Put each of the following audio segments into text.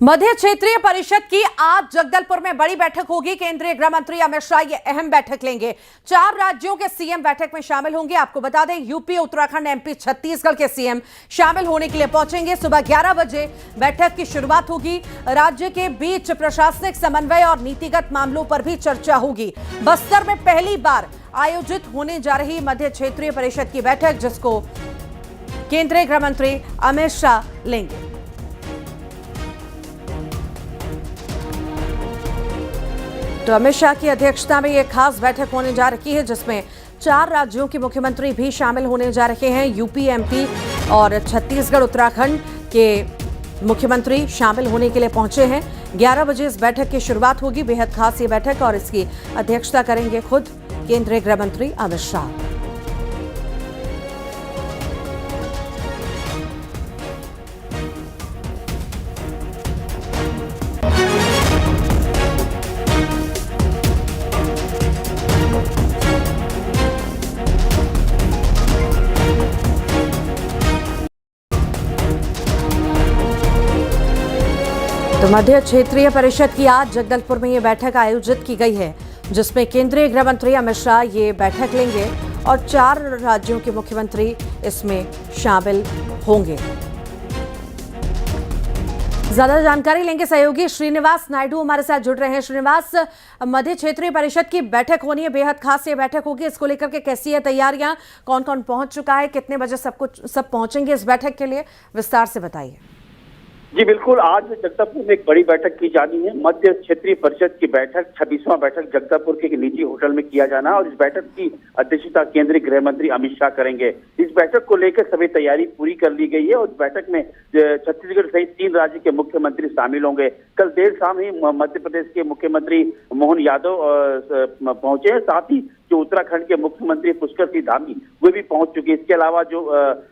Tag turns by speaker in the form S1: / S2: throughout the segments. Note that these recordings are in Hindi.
S1: मध्य क्षेत्रीय परिषद की आज जगदलपुर में बड़ी बैठक होगी। केंद्रीय गृह मंत्री अमित शाह ये अहम बैठक लेंगे। 4 राज्यों के सीएम बैठक में शामिल होंगे। आपको बता दें, यूपी, उत्तराखंड, एमपी, छत्तीसगढ़ के सीएम शामिल होने के लिए पहुंचेंगे। सुबह 11 बजे बैठक की शुरुआत होगी। राज्य के बीच प्रशासनिक समन्वय और नीतिगत मामलों पर भी चर्चा होगी। बस्तर में पहली बार आयोजित होने जा रही मध्य क्षेत्रीय परिषद की बैठक, जिसको केंद्रीय गृह मंत्री अमित शाह लेंगे। तो अमित शाह की अध्यक्षता में यह खास बैठक होने जा रही है, जिसमें 4 राज्यों के मुख्यमंत्री भी शामिल होने जा रहे हैं। यूपी, एमपी और छत्तीसगढ़, उत्तराखंड के मुख्यमंत्री शामिल होने के लिए पहुंचे हैं। 11 बजे इस बैठक की शुरुआत होगी। बेहद खास ये बैठक, और इसकी अध्यक्षता करेंगे खुद केंद्रीय गृह मंत्री अमित शाह। तो मध्य क्षेत्रीय परिषद की आज जगदलपुर में ये बैठक आयोजित की गई है, जिसमें केंद्रीय गृह मंत्री अमित शाह ये बैठक लेंगे और 4 राज्यों के मुख्यमंत्री इसमें शामिल होंगे। ज्यादा जानकारी लेंगे सहयोगी श्रीनिवास नायडू हमारे साथ जुड़ रहे हैं। श्रीनिवास, मध्य क्षेत्रीय परिषद की बैठक होनी है, बेहद खास ये बैठक होगी। इसको लेकर के कैसी है तैयारियां, कौन कौन पहुंच चुका है, कितने बजे सब पहुंचेंगे इस बैठक के लिए, विस्तार से बताइए।
S2: जी बिल्कुल, आज जगदलपुर में एक बड़ी बैठक की जानी है। मध्य क्षेत्रीय परिषद की बैठक 26वां बैठक जगदलपुर के एक निजी होटल में किया जाना है और इस बैठक की अध्यक्षता केंद्रीय गृह मंत्री अमित शाह करेंगे। इस बैठक को लेकर सभी तैयारी पूरी कर ली गई है और इस बैठक में छत्तीसगढ़ सहित 3 राज्य के मुख्यमंत्री शामिल होंगे। कल देर शाम ही मध्य प्रदेश के मुख्यमंत्री मोहन यादव पहुंचे हैं, साथ ही जो उत्तराखंड के मुख्यमंत्री पुष्कर सिंह धामी वो भी पहुंच चुके हैं। इसके अलावा जो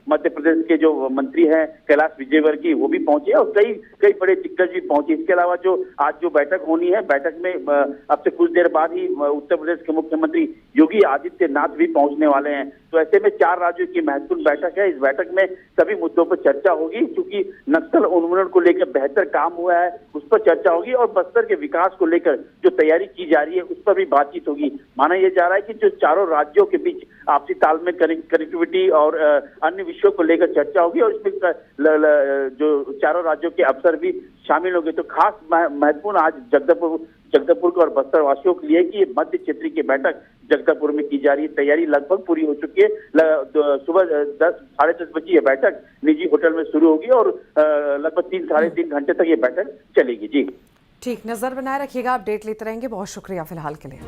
S2: मध्य प्रदेश के जो मंत्री हैं कैलाश विजयवर्गीय वो भी पहुंचे और कई बड़े दिग्गज भी पहुंचे। इसके अलावा जो आज जो बैठक होनी है, बैठक में अब से कुछ देर बाद ही उत्तर प्रदेश के मुख्यमंत्री योगी आदित्यनाथ भी पहुंचने वाले हैं। तो ऐसे में 4 राज्यों की महत्वपूर्ण बैठक है। इस बैठक में सभी मुद्दों पर चर्चा होगी, क्योंकि नक्सल उन्मूलन को लेकर बेहतर काम हुआ है उस पर चर्चा होगी और बस्तर के विकास को लेकर जो तैयारी की जा रही है उस पर भी बातचीत होगी। माना यह जा रहा है कि जो चारों राज्यों के बीच आपसी तालमेल, कनेक्टिविटी और अन्य विषयों को लेकर चर्चा होगी और इसमें जो चारों राज्यों के अफसर भी शामिल होंगे। तो खास महत्वपूर्ण आज जगदलपुर को और बस्तर वासियों के लिए कि ये मध्य क्षेत्रीय की बैठक जगदलपुर में की जा रही है। तैयारी लगभग पूरी हो चुकी है। सुबह 10 साढ़े 10 बजे ये बैठक निजी होटल में शुरू होगी और लगभग 3 साढ़े 3 घंटे तक ये बैठक चलेगी। जी
S1: ठीक, नजर बनाए रखिएगा, अपडेट लेते रहेंगे। बहुत शुक्रिया फिलहाल के लिए।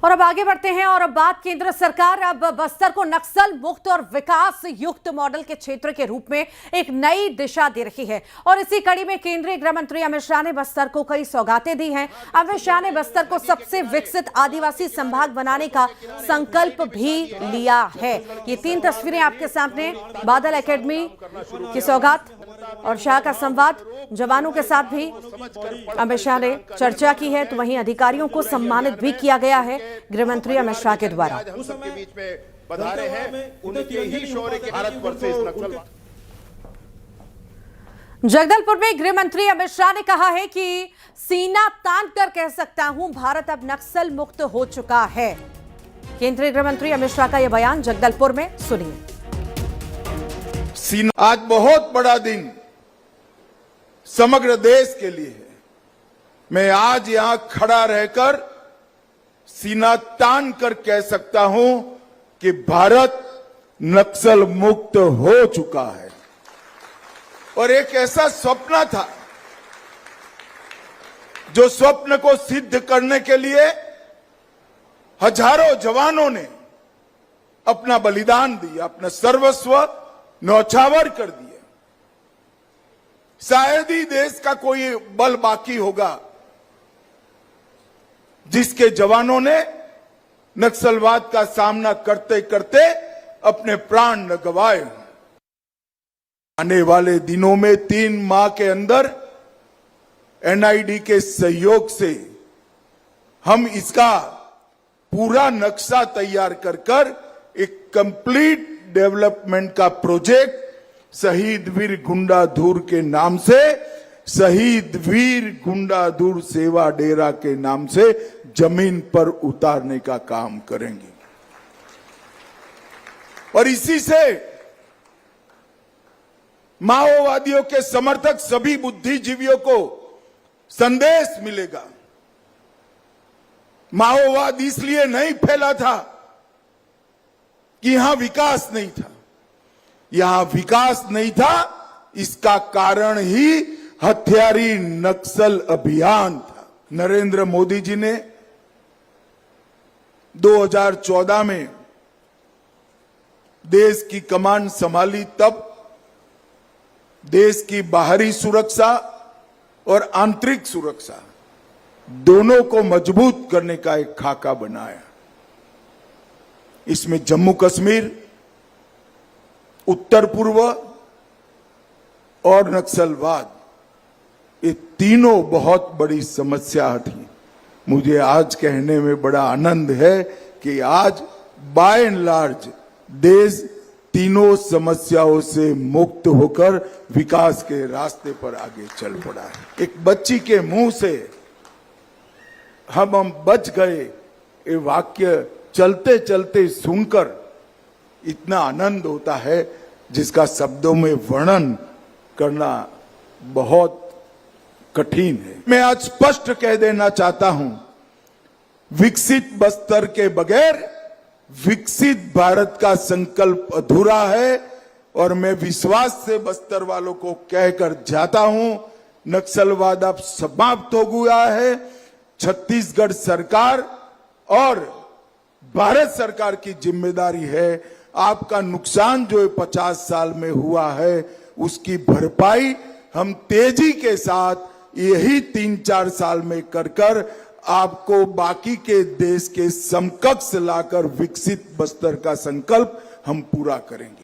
S1: और अब आगे बढ़ते हैं और अब बात केंद्र सरकार अब बस्तर को नक्सल मुक्त और विकास युक्त मॉडल के क्षेत्र के रूप में एक नई दिशा दे रही है और इसी कड़ी में केंद्रीय गृह मंत्री अमित शाह ने बस्तर को कई सौगातें दी हैं। अमित शाह ने बस्तर को सबसे विकसित आदिवासी संभाग बनाने का संकल्प भी लिया है। ये 3 तस्वीरें आपके सामने, बादल एकेडमी की सौगात और शाह का संवाद। जवानों के साथ भी अमित शाह ने चर्चा की है, तो वहीं अधिकारियों को सम्मानित भी किया गया है गृह मंत्री अमित शाह के द्वारा। जगदलपुर में गृह मंत्री अमित शाह ने कहा है कि सीना तान कर कह सकता हूं, भारत अब नक्सल मुक्त हो चुका है। केंद्रीय गृह मंत्री अमित शाह का यह बयान जगदलपुर में सुनिए।
S3: आज बहुत बड़ा दिन समग्र देश के लिए है। मैं आज यहां खड़ा रहकर सीना तान कर कह सकता हूं कि भारत नक्सल मुक्त हो चुका है। और एक ऐसा स्वप्न था, जो स्वप्न को सिद्ध करने के लिए हजारों जवानों ने अपना बलिदान दिया, अपना सर्वस्व न्यौछावर कर दिया। शायद ही देश का कोई बल बाकी होगा जिसके जवानों ने नक्सलवाद का सामना करते करते अपने प्राण न गंवाए। आने वाले दिनों में 3 माह के अंदर एनआईडी के सहयोग से हम इसका पूरा नक्शा तैयार कर एक कंप्लीट डेवलपमेंट का प्रोजेक्ट शहीद वीर गुंडाधुर के नाम से, शहीद वीर गुंडाधुर सेवा डेरा के नाम से जमीन पर उतारने का काम करेंगे। और इसी से माओवादियों के समर्थक सभी बुद्धिजीवियों को संदेश मिलेगा। माओवाद इसलिए नहीं फैला था कि यहां विकास नहीं था। यहां विकास नहीं था, इसका कारण ही हथियारी नक्सल अभियान था। नरेंद्र मोदी जी ने 2014 में देश की कमान संभाली, तब देश की बाहरी सुरक्षा और आंतरिक सुरक्षा दोनों को मजबूत करने का एक खाका बनाया। इसमें जम्मू कश्मीर, उत्तर पूर्व और नक्सलवाद, ये तीनों बहुत बड़ी समस्या थी। मुझे आज कहने में बड़ा आनंद है कि आज बाय एंड लार्ज देश तीनों समस्याओं से मुक्त होकर विकास के रास्ते पर आगे चल पड़ा है। एक बच्ची के मुंह से हम बच गए, ये वाक्य चलते चलते सुनकर इतना आनंद होता है जिसका शब्दों में वर्णन करना बहुत कठिन है। मैं आज स्पष्ट कह देना चाहता हूं, विकसित बस्तर के बगैर विकसित भारत का संकल्प अधूरा है। और मैं विश्वास से बस्तर वालों को कहकर जाता हूं, नक्सलवाद अब समाप्त हो गया है। छत्तीसगढ़ सरकार और भारत सरकार की जिम्मेदारी है, आपका नुकसान जो 50 साल में हुआ है उसकी भरपाई हम तेजी के साथ यही 3-4 साल में कर आपको बाकी के देश के समकक्ष लाकर विकसित बस्तर का संकल्प हम पूरा करेंगे।